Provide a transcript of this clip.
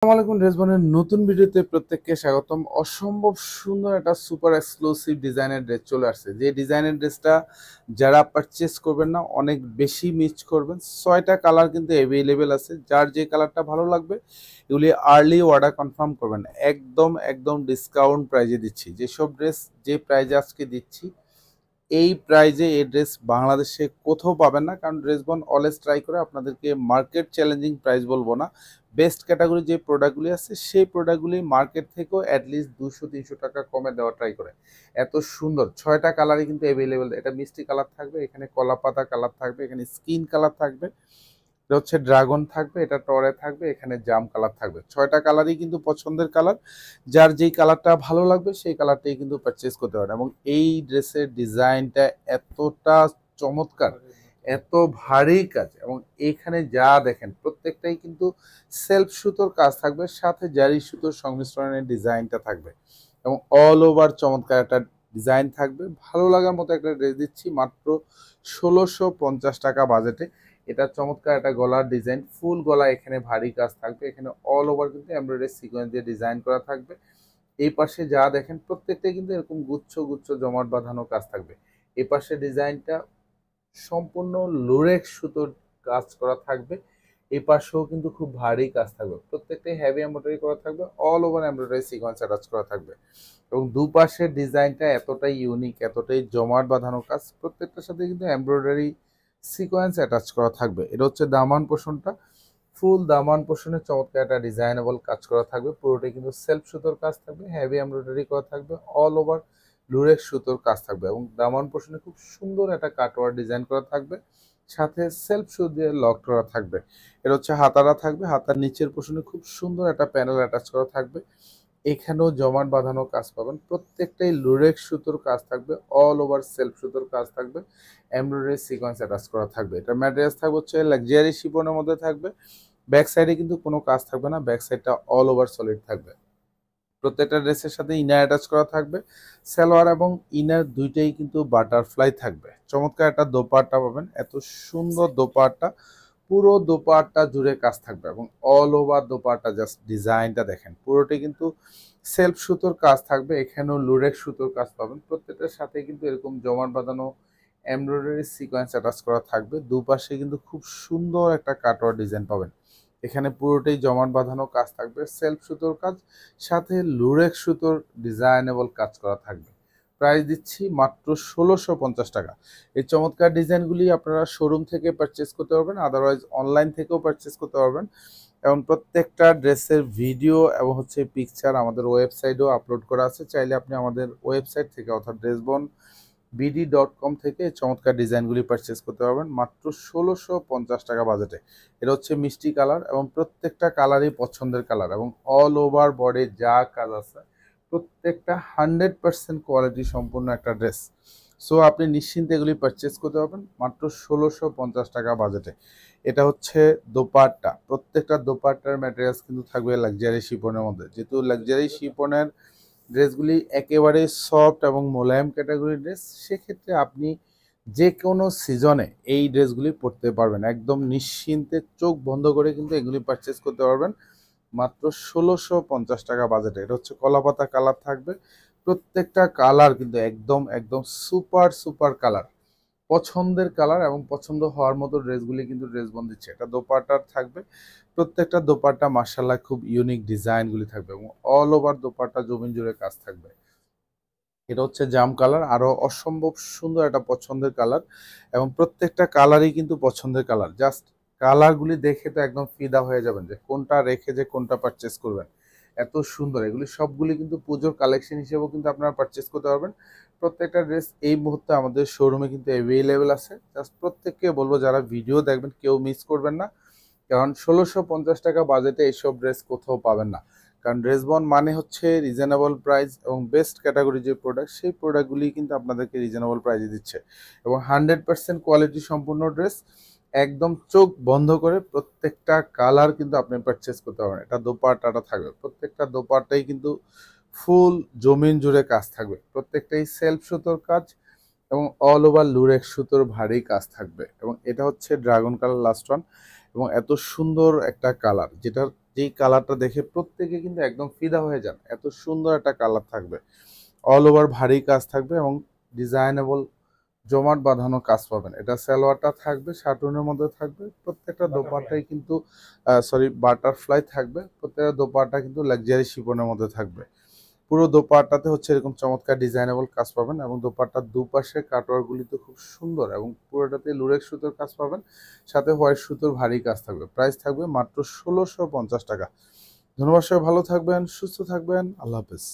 আসসালামু আলাইকুম রেজবনের নতুন ভিডিওতে প্রত্যেককে স্বাগতম। অসম্ভব সুন্দর একটা সুপার এক্সক্লুসিভ ডিজাইনের ড্রেস চলে আসছে। যে ডিজাইনের ড্রেসটা যারা পারচেস করবেন না অনেক বেশি মিস করবেন। 6টা কালার কিন্তু অ্যাভেলেবেল আছে। যার যে কালারটা ভালো লাগবে এগুলি আর্লি অর্ডার কনফার্ম করবেন। একদম একদম ডিসকাউন্ট প্রাইজে দিচ্ছি। যেসব ড্রেস যে প্রাইজে আজকে দিচ্ছি এই প্রাইজে এই ড্রেস বাংলাদেশে কোথাও পাবেন না। কারণ ড্রেসবন অলওয়েজ ট্রাই করে আপনাদেরকে মার্কেট চ্যালেঞ্জিং প্রাইস বলবো না, বেস্ট ক্যাটাগরি যে প্রোডাক্টগুলি আছে সেই প্রোডাক্টগুলি মার্কেট থেকেও অ্যাটলিস্ট 200-300 টাকা কমে দেওয়া ট্রাই করে। এত সুন্দর 6টা কালারই কিন্তু অ্যাভেলেবেল। এটা মিষ্টি কালার থাকবে, এখানে কলা পাতা কালার থাকবে, এখানে স্কিন কালার থাকবে, এটা হচ্ছে ড্রাগন থাকবে, এটা টরে থাকবে, এখানে জাম কালার থাকবে। 6টা কালারই কিন্তু পছন্দের কালার। যার যেই কালারটা ভালো লাগবে সেই কালারটাই কিন্তু পারচেস করতে পারেন। এবং এই ড্রেসের ডিজাইনটা এতটা চমৎকার, এত ভারী কাজ, এবং এখানে যা দেখেন প্রত্যেকটাই কিন্তু সেলফ সুতোর কাজ থাকবে, সাথে জারি সুতোর সংমিশ্রণের ডিজাইনটা থাকবে এবং অল ওভার চমৎকার একটা ডিজাইন থাকবে। ভালো লাগার মতো একটা ড্রেস দিচ্ছি মাত্র 1650 টাকা বাজেটে। এটা চমৎকার একটা গলার ডিজাইন, ফুল গলা, এখানে ভারী কাজ থাকবে, এখানে অল ওভার কিন্তু এমব্রয়ডারি সিকোয়েন্স দিয়ে ডিজাইন করা থাকবে। এই পাশে যা দেখেন প্রত্যেকটাই কিন্তু এরকম গুচ্ছ গুচ্ছ জমাট বাঁধানো কাজ থাকবে। এই পাশে ডিজাইনটা সম্পূর্ণ লোরেক্স সুতোর কাজ করা থাকবে। এই পাশেও কিন্তু খুব ভারী কাজ থাকবে, প্রত্যেকটাই হেভি এমব্রয়ডারি করা থাকবে, all over embroidery sequence attach করা থাকবে। এবং দুপাশের ডিজাইনটা এতটাই ইউনিক, এতটাই জমাট বাঁধানো কাজ, প্রত্যেকটার সাথে কিন্তু এমব্রয়ডারি সিকোয়েন্স অ্যাটাচ করা থাকবে। এটা হচ্ছে দামান পোর্শনটা, ফুল দামান পোর্শনে চমৎকার একটা ডিজাইনেবল কাজ করা থাকবে। পুরোটাই কিন্তু সেলফ সুতোর কাজ থাকবে, হেভি এমব্রয়ডারি করা থাকবে, অল ওভার লুরেক্স সুতোর কাজ থাকবে। এবং দামান পোর্শনে খুব সুন্দর একটা কাটওয়ার ডিজাইন করা থাকবে, সাথে সেলফ সুতো দিয়ে লক করা থাকবে। এটা হচ্ছে হাতারা থাকবে, হাতার নিচের পোর্শনে খুব সুন্দর একটা প্যানেল অ্যাটাচ করা থাকবে। এখানেও জমাট বাঁধানো কাজ পাবেন, প্রত্যেকটাই লুরেক্স সুতোর কাজ থাকবে, অল ওভার সেলফ সুতোর কাজ থাকবে, এমব্রয়ডারি সিকোয়েন্স অ্যাটাচ করা থাকবে। এটা ম্যাটেরিয়ালস থাকবে হচ্ছে লাক্সারি শিফনের মধ্যে থাকবে। ব্যাক সাইডে কিন্তু কোনো কাজ থাকবে না, ব্যাক সাইডটা অল ওভার সলিড থাকবে। প্রত্যেকটা ড্রেসের সাথে ইনার অ্যাটাচ করা থাকবে। সালোয়ার এবং ইনার দুইটাই কিন্তু বাটারফ্লাই থাকবে। চমৎকার একটা দোপাট্টা পাবেন, এত সুন্দর দোপাট্টা, পুরো দোপাট্টা জুড়ে কাজ থাকবে এবং অল ওভার দোপাট্টা জাস্ট ডিজাইনটা দেখেন, পুরোটাই কিন্তু সেলফ সুতোর কাজ থাকবে। এখানেও লুরেক্স সুতোর কাজ পাবেন, প্রত্যেকটার সাথে কিন্তু এরকম জমাট বাঁধানো এমব্রয়ডারি সিকোয়েন্স অ্যাটাচ করা থাকবে। দুপাশে কিন্তু খুব সুন্দর একটা কাটওয়ার ডিজাইন পাবেন। এখানে পুরোটাই জমাট বাঁধানো কাজ থাকবে, সেলফ সুতোর কাজ, সাথে লুরেক্স সুতোর ডিজাইনেবল কাজ করা থাকবে। প্রাইস দিচ্ছি মাত্র 1650 টাকা। এই চমৎকার ডিজাইনগুলি আপনারা শোরুম থেকে পারচেস করতে পারবেন, আদারওয়াইজ অনলাইন থেকেও পারচেস করতে পারবেন। এবং প্রত্যেকটা ড্রেসের ভিডিও এবং হচ্ছে পিকচার আমাদের ওয়েবসাইটেও আপলোড করা আছে। চাইলে আপনি আমাদের ওয়েবসাইট থেকে অর্থাৎ ড্রেসবন BD.com থেকে চমৎকার ডিজাইনগুলি পারচেস করতে পারবেন মাত্র 1650 টাকা বাজেটে। এটা হচ্ছে মিষ্টি কালার এবং প্রত্যেকটা কালারই পছন্দের কালার, এবং অল ওভার বডি যা কাজ আছে প্রত্যেকটা 100% কোয়ালিটি সম্পূর্ণ একটা ড্রেস। সো আপনি নিশ্চিন্তে এগুলি পারচেস করতে পারবেন মাত্র 1650 টাকা বাজেটে। এটা হচ্ছে দোপাট্টা, প্রত্যেকটা দোপাট্টার ম্যাটেরিয়ালস কিন্তু থাকবে লাক্সারি শিপনের মধ্যে। যেহেতু লাক্সারি শিপনের ড্রেসগুলি একেবারে সফট এবং মোলায়েম ক্যাটাগরির ড্রেস, সেক্ষেত্রে আপনি যে কোনো সিজনে এই ড্রেসগুলি পরতে পারবেন একদম নিশ্চিন্তে, চোখ বন্ধ করে কিন্তু এগুলি পারচেস করতে পারবেন মাত্র 1650 টাকা বাজেটে। এটা হচ্ছে কলাপাতা কালার থাকবে, প্রত্যেকটা কালার কিন্তু একদম একদম সুপার সুপার কালার, পছন্দের কালার এবং পছন্দ হওয়ার মতো ড্রেসগুলি কিন্তু ড্রেসবন দিচ্ছে। এটা দোপাট্টার থাকবে, প্রত্যেকটা দোপাট্টা মার্শাল্লাহ খুব ইউনিক ডিজাইনগুলি থাকবে এবং অল ওভার দোপাট্টা জমিন জুড়ে কাজ থাকবে। এটা হচ্ছে জাম কালার, আরো অসম্ভব সুন্দর একটা পছন্দের কালার, এবং প্রত্যেকটা কালারই কিন্তু পছন্দের কালার। জাস্ট কালারগুলি দেখে তো একদম ফিদা হয়ে যাবেন যে কোনটা রেখে যে কোনটা পারচেস করবেন। এত সুন্দর, এগুলি সবগুলি কিন্তু পুজোর কালেকশন হিসেবেও কিন্তু আপনারা পারচেস করতে পারবেন। প্রত্যেকটা ড্রেস এই মুহূর্তে আমাদের শোরুমে কিন্তু অ্যাভেলেবেল আছে। জাস্ট প্রত্যেককে বলবো যারা ভিডিও দেখবেন কেউ মিস করবেন না, কারণ 1650 টাকা বাজেটে এইসব ড্রেস কোথাও পাবেন না। কারণ ড্রেসবন মানে হচ্ছে রিজনেবল প্রাইস এবং বেস্ট ক্যাটাগরি যে প্রোডাক্ট সেই প্রোডাক্টগুলি কিন্তু আপনাদেরকে রিজনেবল প্রাইসে দিচ্ছে এবং 100% কোয়ালিটি সম্পূর্ণ ড্রেস। একদম চোখ বন্ধ করে প্রত্যেকটা কালার কিন্তু আপনি পারচেস করতে পারবেন। এটা দোপাট্টাটা থাকবে, প্রত্যেকটা দোপাট্টাই কিন্তু ফুল জমিন জুড়ে কাজ থাকবে, প্রত্যেকটাই সেলফ সুতোর কাজ এবং অল ওভার লুরেক্স সুতোর ভারী কাজ থাকবে। এবং এটা হচ্ছে ড্রাগন কালার লাস্ট ওয়ান, এবং এত সুন্দর একটা কালার যেটার যেই কালারটা দেখে প্রত্যেকে কিন্তু একদম ফিদা হয়ে যান। এত সুন্দর একটা কালার থাকবে, অল ওভার ভারী কাজ থাকবে এবং ডিজাইনেবল জমাট বাঁধানো কাজ পাবেন। এটা সালোয়ারটা থাকবে শার্টুনের মধ্যে থাকবে, প্রত্যেকটা দোপাট্টাই কিন্তু সরি বাটারফ্লাই থাকবে, প্রত্যেকটা দোপাট্টা কিন্তু লাক্সারি শিফনের মধ্যে থাকবে। পুরো দোপাট্টাতে হচ্ছে এরকম চমৎকার ডিজাইনেবল কাজ পাবেন এবং দোপাট্টার দুপাশে কাটওয়ার্কগুলি তো খুব সুন্দর এবং পুরোটাতে লুরেক্স সুতোর কাজ পাবেন, সাথে হোয়াইট সুতোর ভারী কাজ থাকবে। প্রাইস থাকবে মাত্র ১৬৫০ টাকা। ধন্যবাদ, সবাই ভালো থাকবেন, সুস্থ থাকবেন, আল্লাহ হাফেজ।